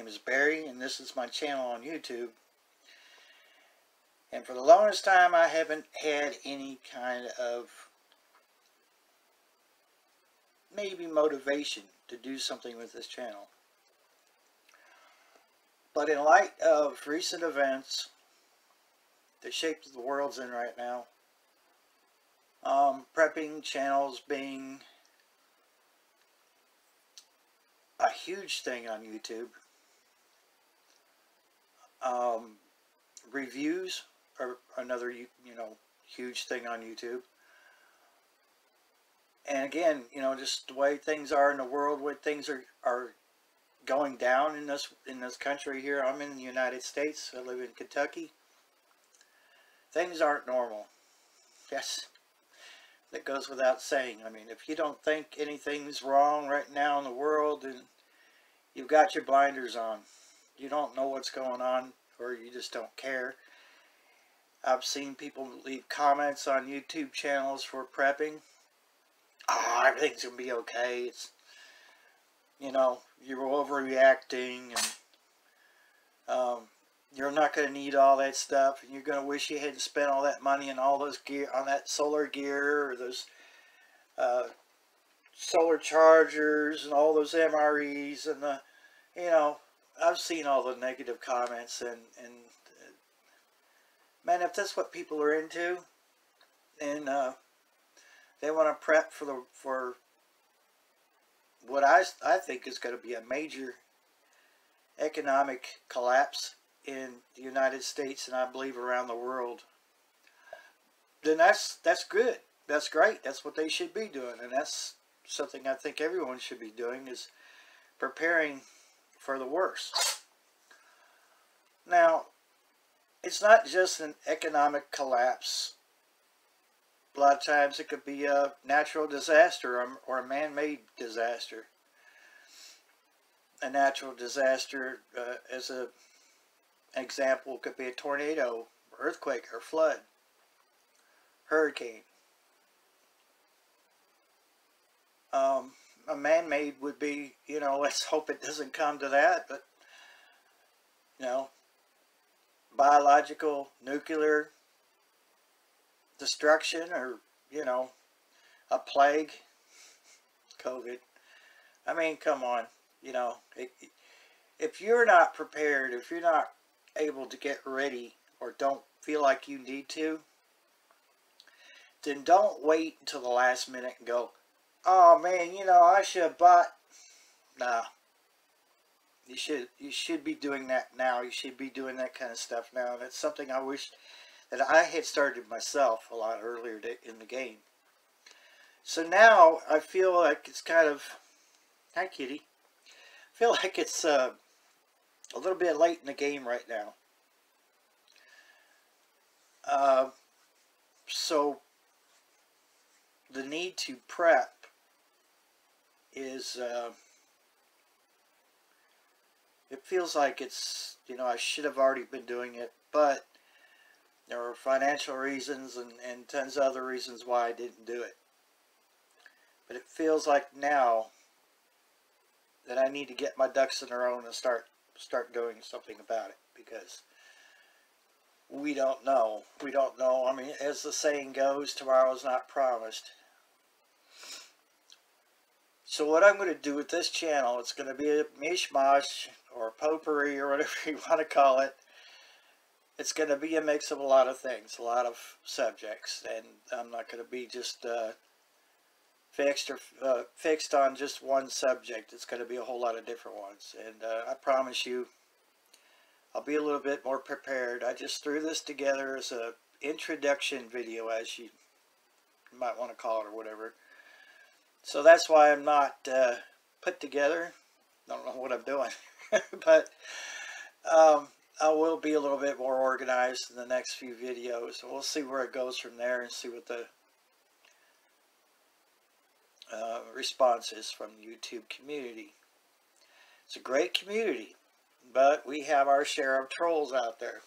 name is Barry, and this is my channel on YouTube. And for the longest time, I haven't had any kind of maybe motivation to do something with this channel. But in light of recent events, the shape the world's in right now, prepping channels being a huge thing on YouTube, reviews are another huge thing on YouTube. And again, just the way things are in the world, where things are going down in this country here. I'm in the United States. I live in Kentucky. Things aren't normal. Yes, that goes without saying. I mean, if you don't think anything's wrong right now in the world, then you've got your blinders on. You don't know what's going on, or you just don't care. I've seen people leave comments on YouTube channels for prepping. Oh, everything's gonna be okay. It's, you're overreacting, and you're not gonna need all that stuff, and you're gonna wish you hadn't spent all that money on all those gear, on that solar gear, or those solar chargers, and all those MREs, and the, I've seen all the negative comments, and man, if that's what people are into, and they want to prep for what I think is going to be a major economic collapse in the United States, and I believe around the world, then that's good. That's great. That's what they should be doing, and that's something I think everyone should be doing, is preparing for the worst. Now, it's not just an economic collapse. A lot of times it could be a natural disaster or a man-made disaster. A natural disaster, as an example, could be a tornado, earthquake, or flood, hurricane. A man-made would be, let's hope it doesn't come to that, but, biological, nuclear destruction, or, a plague, COVID. I mean, come on, if you're not prepared, if you're not able to get ready, or don't feel like you need to, then don't wait until the last minute and go, oh man, I should have bought. Nah. You should be doing that now. You should be doing that kind of stuff now. And it's something I wish that I had started myself a lot earlier in the game. So now I feel like it's kind of, hi kitty, I feel like it's a little bit late in the game right now. So the need to prep is, it feels like it's, I should have already been doing it, but there are financial reasons and tons of other reasons why I didn't do it. But it feels like now that I need to get my ducks in a row and start doing something about it, because we don't know. We don't know. I mean, as the saying goes, tomorrow's not promised. So what I'm going to do with this channel, it's going to be a mishmash or potpourri or whatever you want to call it. It's going to be a mix of a lot of things, a lot of subjects, and I'm not going to be just fixed on just one subject. It's going to be a whole lot of different ones, and I promise you, I'll be a little bit more prepared. I just threw this together as a introduction video, as you might want to call it, or whatever. So that's why I'm not put together. I don't know what I'm doing. But I will be a little bit more organized in the next few videos. And we'll see where it goes from there, and see what the response is from the YouTube community. It's a great community, but we have our share of trolls out there.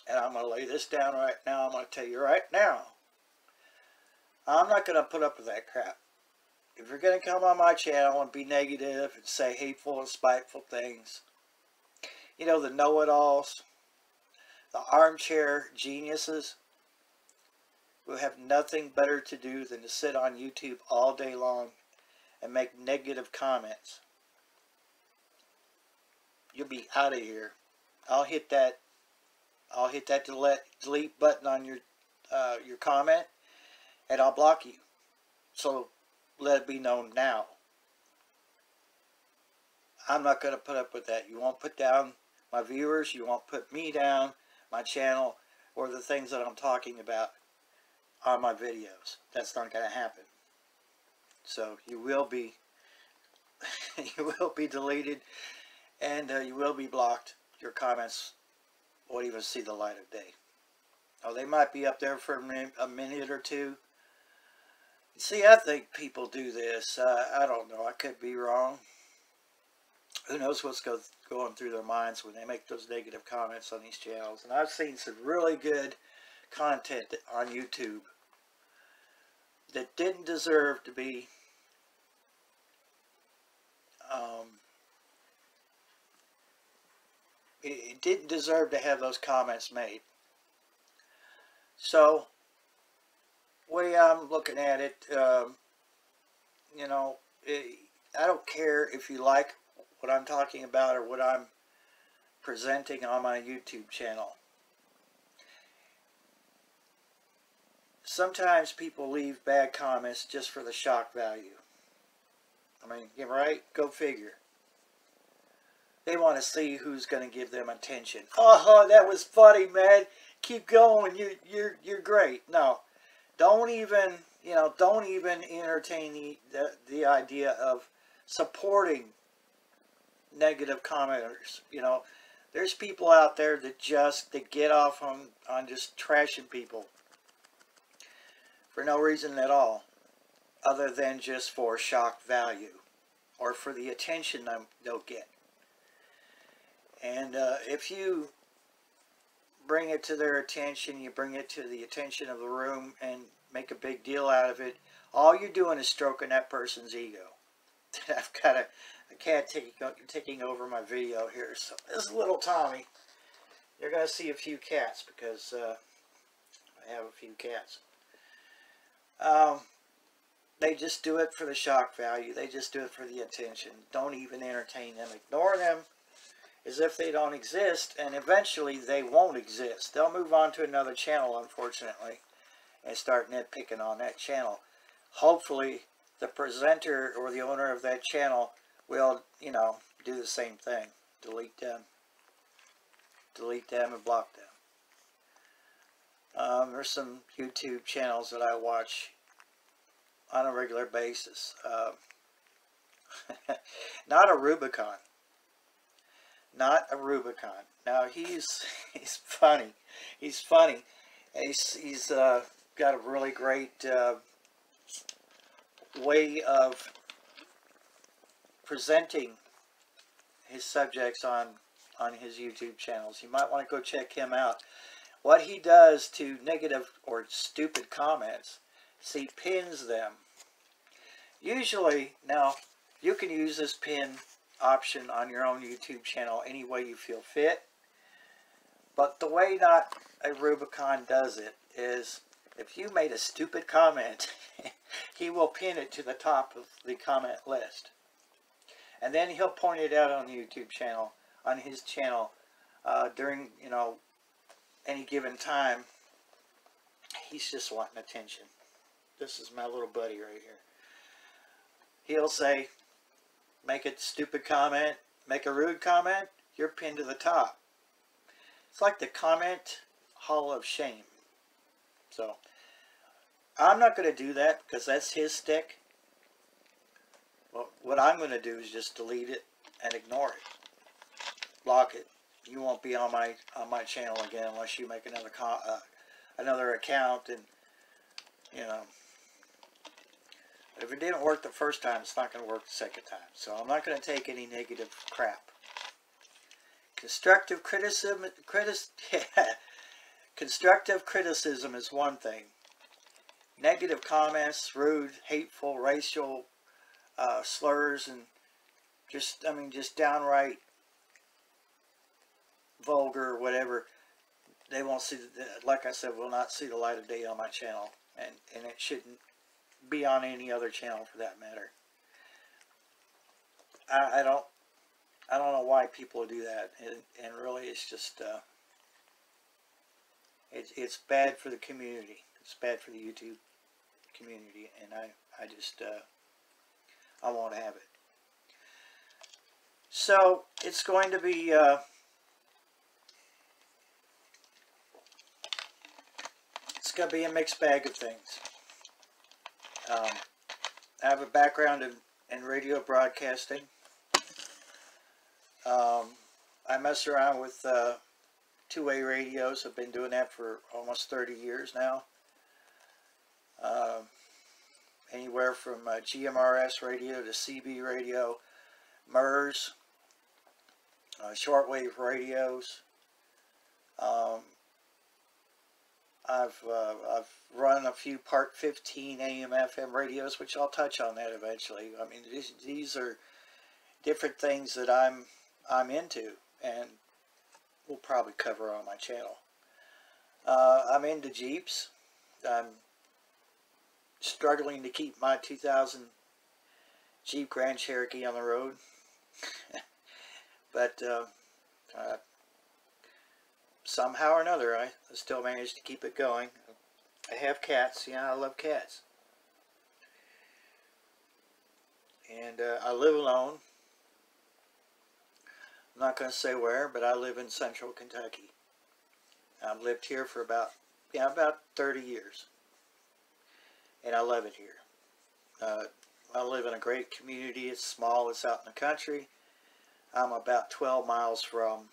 And I'm going to lay this down right now. I'm going to tell you right now, I'm not going to put up with that crap. If you're going to come on my channel and be negative and say hateful and spiteful things, You know, the know-it-alls, the armchair geniuses who have nothing better to do than to sit on YouTube all day long and make negative comments. You'll be out of here. I'll hit that delete button on your comment, and I'll block you. So let it be known now. I'm not going to put up with that. You won't put down my viewers. You won't put me down, my channel, or the things that I'm talking about on my videos. That's not going to happen. So you will be you will be deleted, and you will be blocked. Your comments won't even see the light of day. Oh, they might be up there for a minute or two. See, I think people do this. I don't know. I could be wrong. Who knows what's going through their minds when they make those negative comments on these channels. And I've seen some really good content on YouTube that didn't deserve to be it didn't deserve to have those comments made. So, way I'm looking at it, you know, I don't care if you like what I'm talking about or what I'm presenting on my YouTube channel. Sometimes people leave bad comments just for the shock value. I mean, you're right, go figure. They want to see who's going to give them attention. Oh, that was funny, man. Keep going. You're great. No, don't even, you know, don't even entertain the idea of supporting negative commenters. You know, there's people out there that get off on just trashing people for no reason at all, other than just for shock value or for the attention they'll get. And if you bring it to their attention, you bring it to the attention of the room and make a big deal out of it, all you're doing is stroking that person's ego. I've got a cat taking over my video here. So this is little Tommy. You're going to see a few cats because I have a few cats. They just do it for the shock value. They just do it for the attention. Don't even entertain them. Ignore them as if they don't exist, and eventually they won't exist. They'll move on to another channel, unfortunately, and start nitpicking on that channel. Hopefully, the presenter or the owner of that channel will, you know, do the same thing. Delete them and block them. There's some YouTube channels that I watch on a regular basis. Not a Rubicon. Not a Rubicon. Now he's funny. He's funny. He's got a really great way of presenting his subjects on his YouTube channels. You might want to go check him out. What he does to negative or stupid comments, he pins them. Usually, now you can use this pin option on your own YouTube channel any way you feel fit, but the way not a Rubicon does it is if you made a stupid comment, he will pin it to the top of the comment list, and then he'll point it out on the YouTube channel, on his channel, during, you know, any given time. He's just wanting attention. This is my little buddy right here. He'll say, make a stupid comment, make a rude comment, you're pinned to the top. It's like the comment hall of shame. So, I'm not going to do that because that's his stick. Well, what I'm going to do is just delete it and ignore it. Block it. You won't be on my channel again unless you make another account, and, you know. If it didn't work the first time, it's not going to work the second time. So I'm not going to take any negative crap. Constructive criticism is one thing. Negative comments, rude, hateful, racial slurs, and just downright vulgar or whatever, they won't see, like I said, will not see the light of day on my channel. And it shouldn't be on any other channel for that matter. I don't know why people do that, and really it's just it's bad for the community. It's bad for the YouTube community, and I just I won't have it. So it's going to be it's going to be a mixed bag of things. I have a background in radio broadcasting. I mess around with two-way radios. I've been doing that for almost 30 years now. Anywhere from GMRS radio to CB radio, MERS, shortwave radios. I've run a few Part 15 AM/FM radios, which I'll touch on that eventually. I mean, these are different things that I'm into, and we'll probably cover on my channel. I'm into Jeeps. I'm struggling to keep my 2000 Jeep Grand Cherokee on the road, but somehow or another I still managed to keep it going. I have cats. Yeah, I love cats. And I live alone. I'm not going to say where, but I live in central Kentucky. I've lived here for about 30 years. And I love it here. I live in a great community. It's small. It's out in the country. I'm about 12 miles from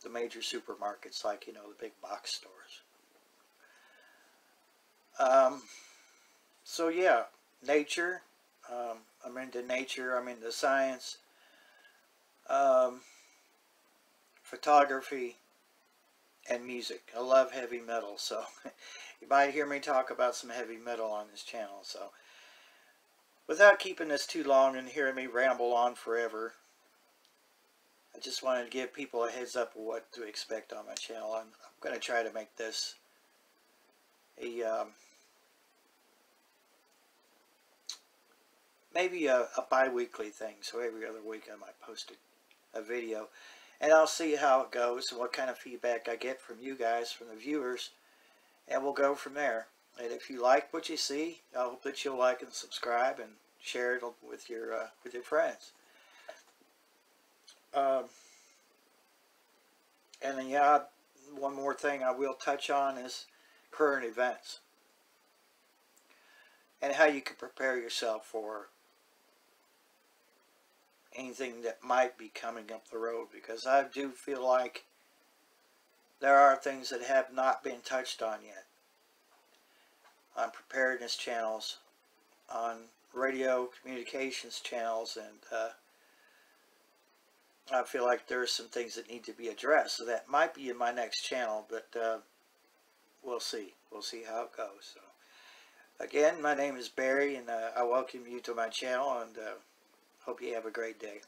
the major supermarkets, like, you know, the big box stores. So yeah, nature. I'm into nature. I'm into science. Photography and music. I love heavy metal, so you might hear me talk about some heavy metal on this channel. So without keeping this too long and hearing me ramble on forever, I just wanted to give people a heads up of what to expect on my channel. I'm going to try to make this a maybe a bi-weekly thing, so every other week I might post a video, and I'll see how it goes and what kind of feedback I get from you guys, from the viewers, and we'll go from there. And if you like what you see, I hope that you'll like and subscribe and share it with your friends. And then, yeah, one more thing I will touch on is current events and how you can prepare yourself for anything that might be coming up the road, because I do feel like there are things that have not been touched on yet on preparedness channels, on radio communications channels, and I feel like there are some things that need to be addressed. So that might be in my next channel, but we'll see. We'll see how it goes. So again, my name is Barry, and I welcome you to my channel, and hope you have a great day.